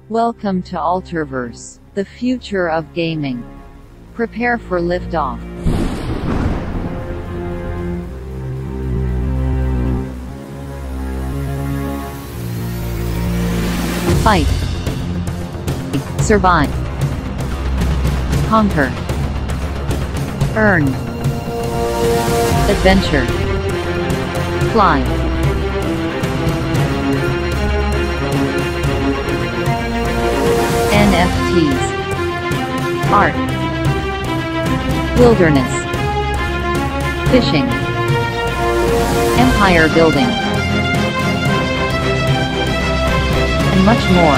Welcome to Alterverse, the future of gaming. Prepare for liftoff. Fight. Survive. Conquer. Earn. Adventure. Fly. NFTs. Art. Wilderness. Fishing. Empire building. And much more.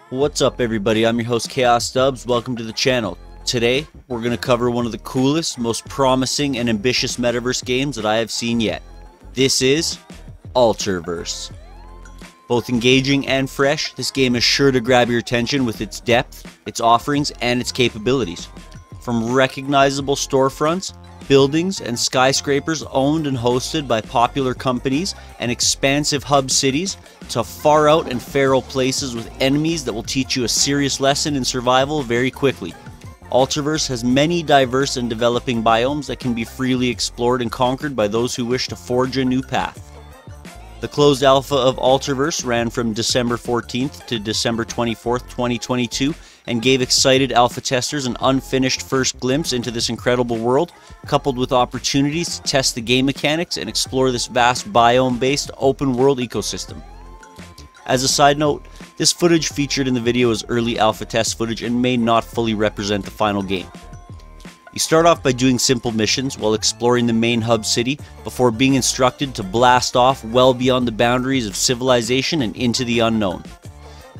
What's up everybody, I'm your host Chaos Dubs. Welcome to the channel. Today we're going to cover one of the coolest, most promising and ambitious metaverse games that I have seen yet. This is Alterverse. Both engaging and fresh, this game is sure to grab your attention with its depth, its offerings, and its capabilities. From recognizable storefronts, buildings, and skyscrapers owned and hosted by popular companies and expansive hub cities, to far out and feral places with enemies that will teach you a serious lesson in survival very quickly. Alterverse has many diverse and developing biomes that can be freely explored and conquered by those who wish to forge a new path. The closed alpha of Alterverse ran from December 14th to December 24th, 2022, and gave excited alpha testers an unfinished first glimpse into this incredible world, coupled with opportunities to test the game mechanics and explore this vast biome-based open-world ecosystem. As a side note, this footage featured in the video is early alpha test footage and may not fully represent the final game. You start off by doing simple missions while exploring the main hub city before being instructed to blast off well beyond the boundaries of civilization and into the unknown.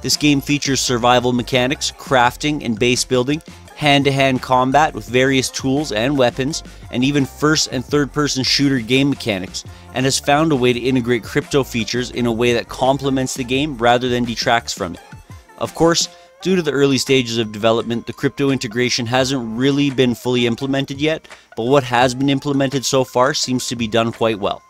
This game features survival mechanics, crafting and base building, hand-to-hand combat with various tools and weapons, and even first and third-person shooter game mechanics, and has found a way to integrate crypto features in a way that complements the game rather than detracts from it. Of course, due to the early stages of development, the crypto integration hasn't really been fully implemented yet, but what has been implemented so far seems to be done quite well.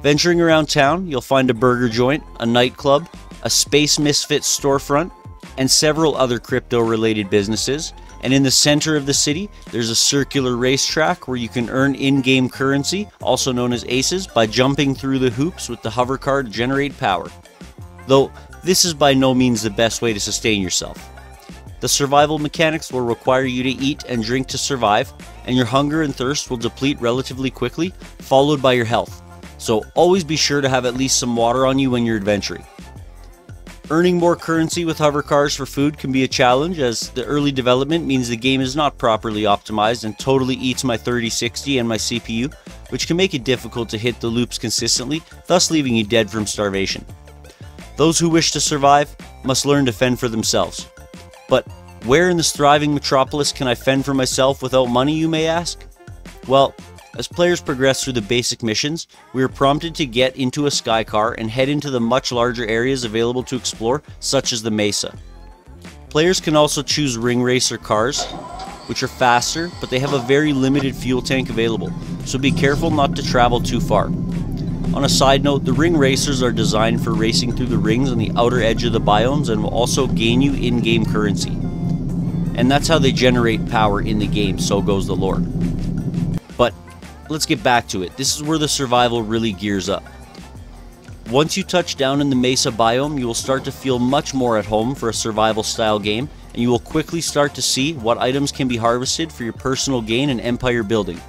Venturing around town, you'll find a burger joint, a nightclub, a Space Misfits storefront, and several other crypto-related businesses. And in the center of the city, there's a circular racetrack where you can earn in-game currency, also known as aces, by jumping through the hoops with the hover car to generate power. Though, this is by no means the best way to sustain yourself. The survival mechanics will require you to eat and drink to survive, and your hunger and thirst will deplete relatively quickly, followed by your health. So always be sure to have at least some water on you when you're adventuring. Earning more currency with hover cars for food can be a challenge, as the early development means the game is not properly optimized and totally eats my 3060 and my CPU, which can make it difficult to hit the loops consistently, thus leaving you dead from starvation. Those who wish to survive must learn to fend for themselves. But where in this thriving metropolis can I fend for myself without money, you may ask? Well, as players progress through the basic missions, we are prompted to get into a sky car and head into the much larger areas available to explore, such as the Mesa. Players can also choose ring racer cars, which are faster, but they have a very limited fuel tank available, so be careful not to travel too far. On a side note, the ring racers are designed for racing through the rings on the outer edge of the biomes and will also gain you in-game currency. And that's how they generate power in the game, so goes the lore. But let's get back to it. This is where the survival really gears up. Once you touch down in the Mesa biome, you will start to feel much more at home for a survival style game, and you will quickly start to see what items can be harvested for your personal gain and empire building.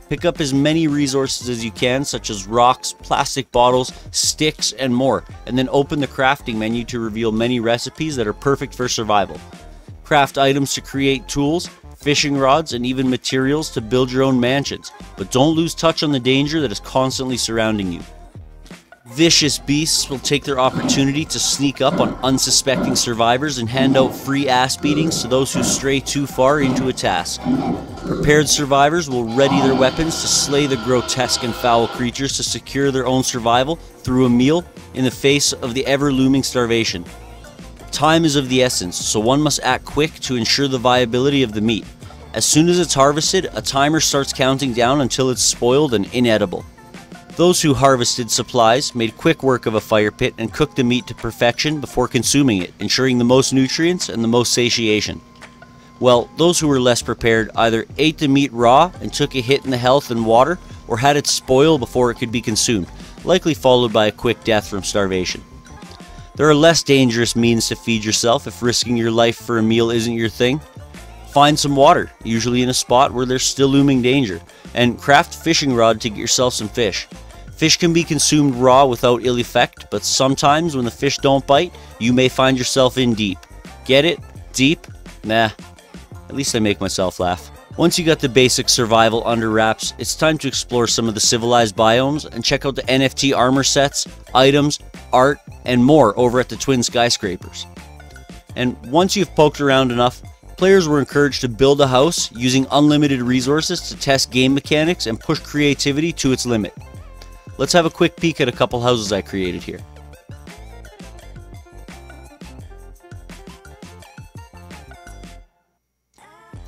Pick up as many resources as you can, such as rocks, plastic bottles, sticks, and more, and then open the crafting menu to reveal many recipes that are perfect for survival. Craft items to create tools, fishing rods, and even materials to build your own mansions, but don't lose touch on the danger that is constantly surrounding you. Vicious beasts will take their opportunity to sneak up on unsuspecting survivors and hand out free ass beatings to those who stray too far into a task. Prepared survivors will ready their weapons to slay the grotesque and foul creatures to secure their own survival through a meal in the face of the ever-looming starvation. Time is of the essence, so one must act quick to ensure the viability of the meat. As soon as it's harvested, a timer starts counting down until it's spoiled and inedible. Those who harvested supplies made quick work of a fire pit and cooked the meat to perfection before consuming it, ensuring the most nutrients and the most satiation. Well, those who were less prepared either ate the meat raw and took a hit in the health and water, or had it spoil before it could be consumed, likely followed by a quick death from starvation. There are less dangerous means to feed yourself if risking your life for a meal isn't your thing. Find some water, usually in a spot where there's still looming danger, and craft a fishing rod to get yourself some fish. Fish can be consumed raw without ill effect, but sometimes when the fish don't bite, you may find yourself in deep. Get it? Deep? Nah. At least I make myself laugh. Once you got the basic survival under wraps, it's time to explore some of the civilized biomes and check out the NFT armor sets, items, art, and more over at the Twin Skyscrapers. And once you've poked around enough, players were encouraged to build a house using unlimited resources to test game mechanics and push creativity to its limit. Let's have a quick peek at a couple houses I created here.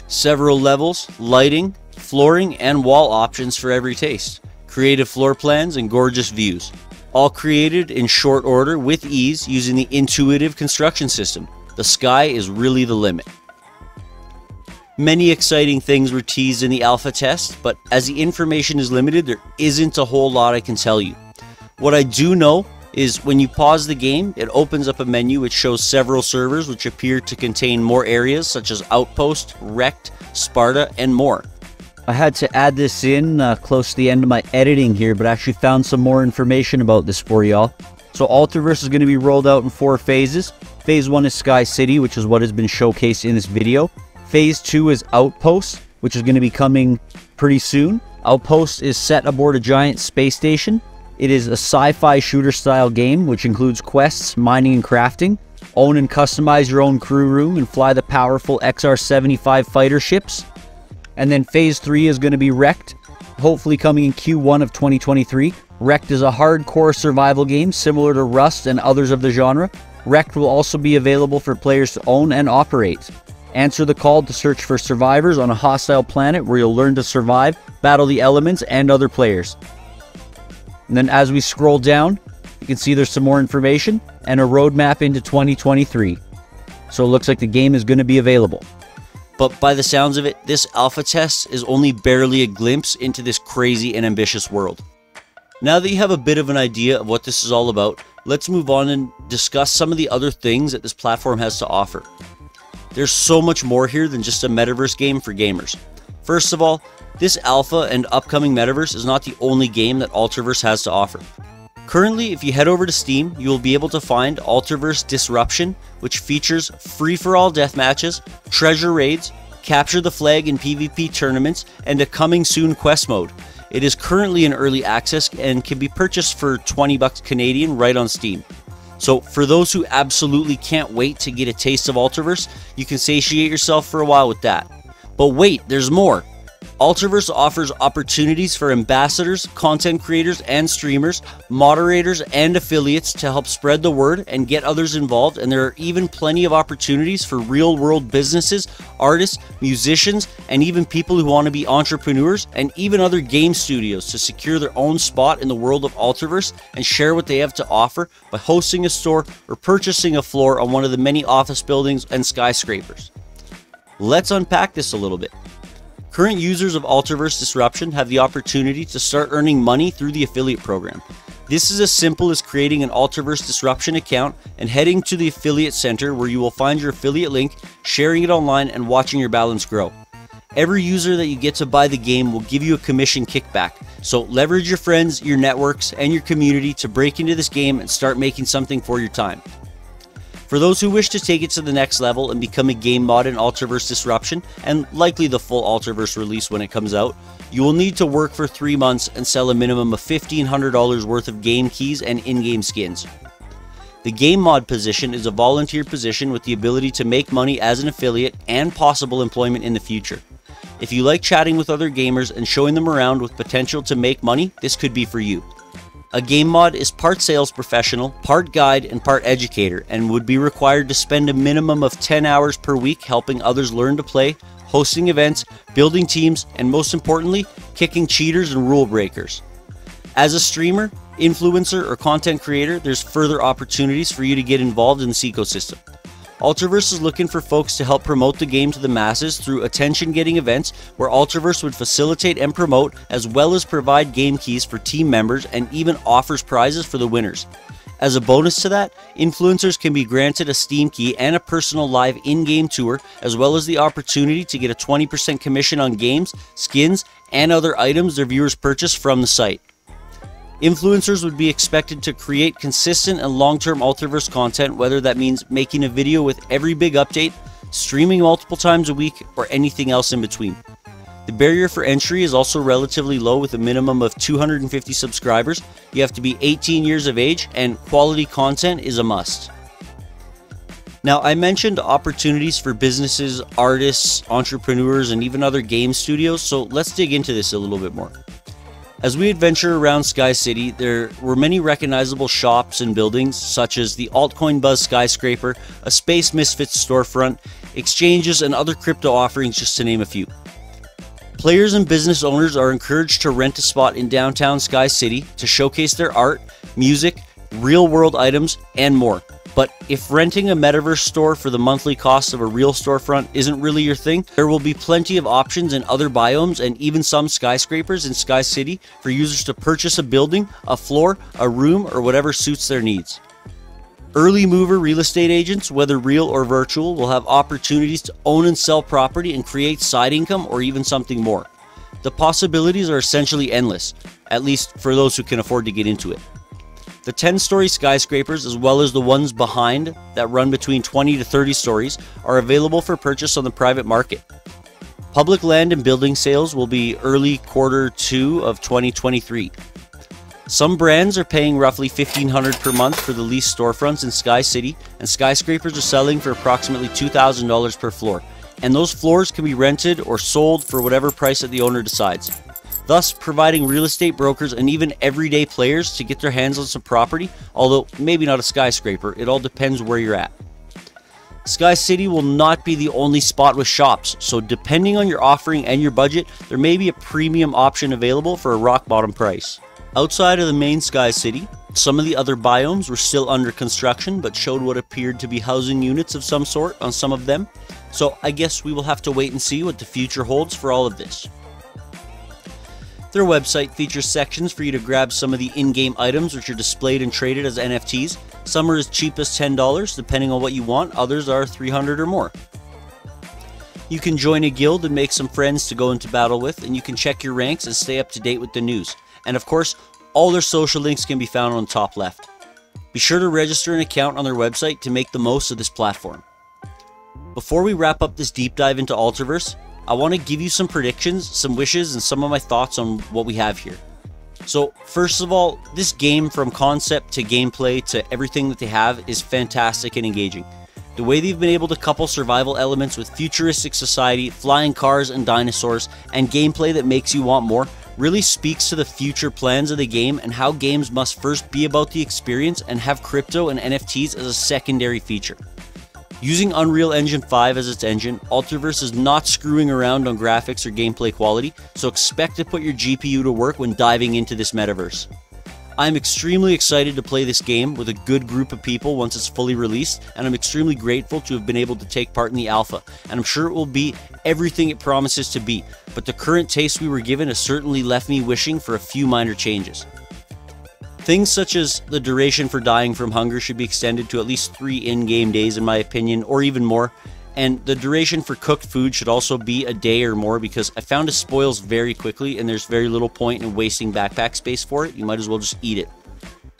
Several levels, lighting, flooring, and wall options for every taste. Creative floor plans and gorgeous views. All created in short order with ease using the intuitive construction system. The sky is really the limit. Many exciting things were teased in the alpha test, but as the information is limited, there isn't a whole lot I can tell you. What I do know is when you pause the game, it opens up a menu which shows several servers which appear to contain more areas such as Outpost, Wrecked, Sparta, and more. I had to add this in close to the end of my editing here, but I actually found some more information about this for y'all. So Alterverse is going to be rolled out in 4 phases. Phase 1 is Sky City, which is what has been showcased in this video. Phase 2 is Outpost, which is going to be coming pretty soon. Outpost is set aboard a giant space station. It is a sci-fi shooter style game, which includes quests, mining, and crafting. Own and customize your own crew room and fly the powerful XR-75 fighter ships. And then Phase 3 is going to be Wrecked, hopefully coming in Q1 of 2023. Wrecked is a hardcore survival game similar to Rust and others of the genre. Wrecked will also be available for players to own and operate. Answer the call to search for survivors on a hostile planet where you'll learn to survive, battle the elements, and other players. And then as we scroll down, you can see there's some more information and a roadmap into 2023. So it looks like the game is going to be available. But by the sounds of it, this alpha test is only barely a glimpse into this crazy and ambitious world. Now that you have a bit of an idea of what this is all about, let's move on and discuss some of the other things that this platform has to offer. There's so much more here than just a metaverse game for gamers. First of all, this alpha and upcoming metaverse is not the only game that Alterverse has to offer. Currently, if you head over to Steam, you will be able to find Alterverse Disruption, which features free-for-all deathmatches, treasure raids, capture the flag in PvP tournaments, and a coming soon quest mode. It is currently in early access and can be purchased for 20 bucks Canadian right on Steam. So for those who absolutely can't wait to get a taste of Alterverse, you can satiate yourself for a while with that. But wait, there's more! Alterverse offers opportunities for ambassadors, content creators, and streamers, moderators, and affiliates to help spread the word and get others involved, and there are even plenty of opportunities for real-world businesses, artists, musicians, and even people who want to be entrepreneurs, and even other game studios to secure their own spot in the world of Alterverse and share what they have to offer by hosting a store or purchasing a floor on one of the many office buildings and skyscrapers. Let's unpack this a little bit. Current users of Alterverse Disruption have the opportunity to start earning money through the affiliate program. This is as simple as creating an Alterverse Disruption account and heading to the affiliate center where you will find your affiliate link, sharing it online, and watching your balance grow. Every user that you get to buy the game will give you a commission kickback, so leverage your friends, your networks, and your community to break into this game and start making something for your time. For those who wish to take it to the next level and become a game mod in Alterverse Disruption, and likely the full Alterverse release when it comes out, you will need to work for 3 months and sell a minimum of $1,500 worth of game keys and in-game skins. The game mod position is a volunteer position with the ability to make money as an affiliate and possible employment in the future. If you like chatting with other gamers and showing them around with potential to make money, this could be for you. A game mod is part sales professional, part guide, and part educator, and would be required to spend a minimum of 10 hours per week helping others learn to play, hosting events, building teams, and most importantly, kicking cheaters and rule breakers. As a streamer, influencer, or content creator, there's further opportunities for you to get involved in this ecosystem. Alterverse is looking for folks to help promote the game to the masses through attention-getting events where Alterverse would facilitate and promote, as well as provide game keys for team members and even offers prizes for the winners. As a bonus to that, influencers can be granted a Steam key and a personal live in-game tour, as well as the opportunity to get a 20% commission on games, skins, and other items their viewers purchase from the site. Influencers would be expected to create consistent and long-term Alterverse content, whether that means making a video with every big update, streaming multiple times a week, or anything else in between. The barrier for entry is also relatively low with a minimum of 250 subscribers. You have to be 18 years of age, and quality content is a must. Now, I mentioned opportunities for businesses, artists, entrepreneurs, and even other game studios, so let's dig into this a little bit more. As we adventure around Sky City, there were many recognizable shops and buildings, such as the Altcoin Buzz skyscraper, a Space Misfits storefront, exchanges, and other crypto offerings, just to name a few. Players and business owners are encouraged to rent a spot in downtown Sky City to showcase their art, music, real-world items, and more. But if renting a metaverse store for the monthly cost of a real storefront isn't really your thing, there will be plenty of options in other biomes and even some skyscrapers in Sky City for users to purchase a building, a floor, a room, or whatever suits their needs. Early mover real estate agents, whether real or virtual, will have opportunities to own and sell property and create side income or even something more. The possibilities are essentially endless, at least for those who can afford to get into it. The 10-story skyscrapers, as well as the ones behind that run between 20 to 30 stories, are available for purchase on the private market. Public land and building sales will be early Q2 of 2023. Some brands are paying roughly $1,500 per month for the leased storefronts in Sky City, and skyscrapers are selling for approximately $2,000 per floor, and those floors can be rented or sold for whatever price that the owner decides, thus providing real estate brokers and even everyday players to get their hands on some property, although maybe not a skyscraper. It all depends where you're at. Sky City will not be the only spot with shops, so depending on your offering and your budget, there may be a premium option available for a rock bottom price. Outside of the main Sky City, some of the other biomes were still under construction but showed what appeared to be housing units of some sort on some of them, so I guess we will have to wait and see what the future holds for all of this. Their website features sections for you to grab some of the in-game items which are displayed and traded as NFTs. Some are as cheap as $10 depending on what you want, others are $300 or more. You can join a guild and make some friends to go into battle with, and you can check your ranks and stay up to date with the news. And of course, all their social links can be found on the top left. Be sure to register an account on their website to make the most of this platform. Before we wrap up this deep dive into Alterverse, I want to give you some predictions, some wishes, and some of my thoughts on what we have here. So first of all, this game, from concept to gameplay to everything that they have, is fantastic and engaging. The way they've been able to couple survival elements with futuristic society, flying cars and dinosaurs, and gameplay that makes you want more really speaks to the future plans of the game and how games must first be about the experience and have crypto and NFTs as a secondary feature. Using Unreal Engine 5 as its engine, Alterverse is not screwing around on graphics or gameplay quality, so expect to put your GPU to work when diving into this metaverse. I'm extremely excited to play this game with a good group of people once it's fully released, and I'm extremely grateful to have been able to take part in the alpha, and I'm sure it will be everything it promises to be, but the current taste we were given has certainly left me wishing for a few minor changes. Things such as the duration for dying from hunger should be extended to at least 3 in-game days in my opinion, or even more, and the duration for cooked food should also be a day or more, because I found it spoils very quickly and there's very little point in wasting backpack space for it. You might as well just eat it.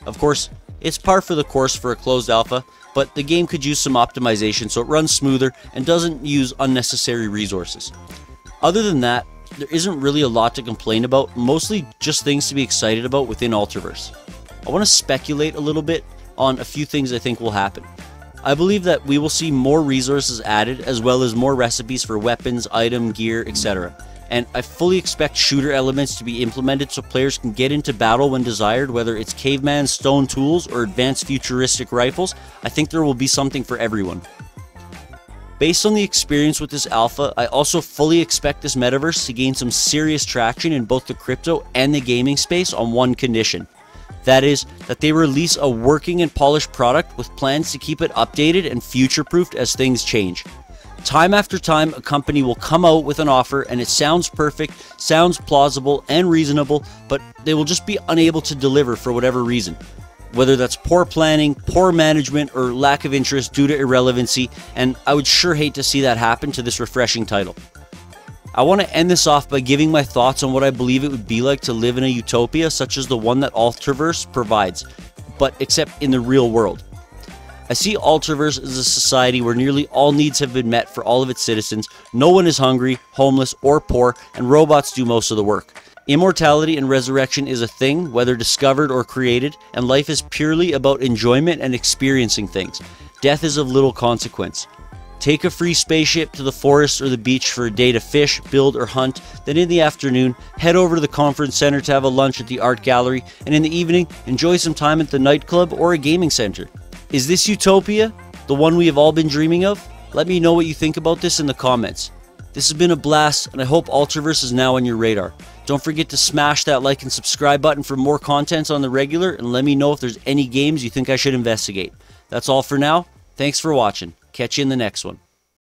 Of course, it's par for the course for a closed alpha, but the game could use some optimization so it runs smoother and doesn't use unnecessary resources. Other than that, there isn't really a lot to complain about, mostly just things to be excited about within Alterverse. I want to speculate a little bit on a few things I think will happen. I believe that we will see more resources added, as well as more recipes for weapons, item, gear, etc. and I fully expect shooter elements to be implemented so players can get into battle when desired, whether it's caveman stone tools or advanced futuristic rifles. I think there will be something for everyone. Based on the experience with this alpha, I also fully expect this metaverse to gain some serious traction in both the crypto and the gaming space on one condition. That is, that they release a working and polished product with plans to keep it updated and future-proofed as things change. Time after time, a company will come out with an offer and it sounds perfect, sounds plausible and reasonable, but they will just be unable to deliver for whatever reason. Whether that's poor planning, poor management, or lack of interest due to irrelevancy, and I would sure hate to see that happen to this refreshing title. I want to end this off by giving my thoughts on what I believe it would be like to live in a utopia such as the one that Alterverse provides, but except in the real world. I see Alterverse as a society where nearly all needs have been met for all of its citizens, no one is hungry, homeless, or poor, and robots do most of the work. Immortality and resurrection is a thing, whether discovered or created, and life is purely about enjoyment and experiencing things. Death is of little consequence. Take a free spaceship to the forest or the beach for a day to fish, build, or hunt, then in the afternoon, head over to the conference center to have a lunch at the art gallery, and in the evening, enjoy some time at the nightclub or a gaming center. Is this utopia? The one we have all been dreaming of? Let me know what you think about this in the comments. This has been a blast, and I hope Alterverse is now on your radar. Don't forget to smash that like and subscribe button for more content on the regular, and let me know if there's any games you think I should investigate. That's all for now. Thanks for watching. Catch you in the next one.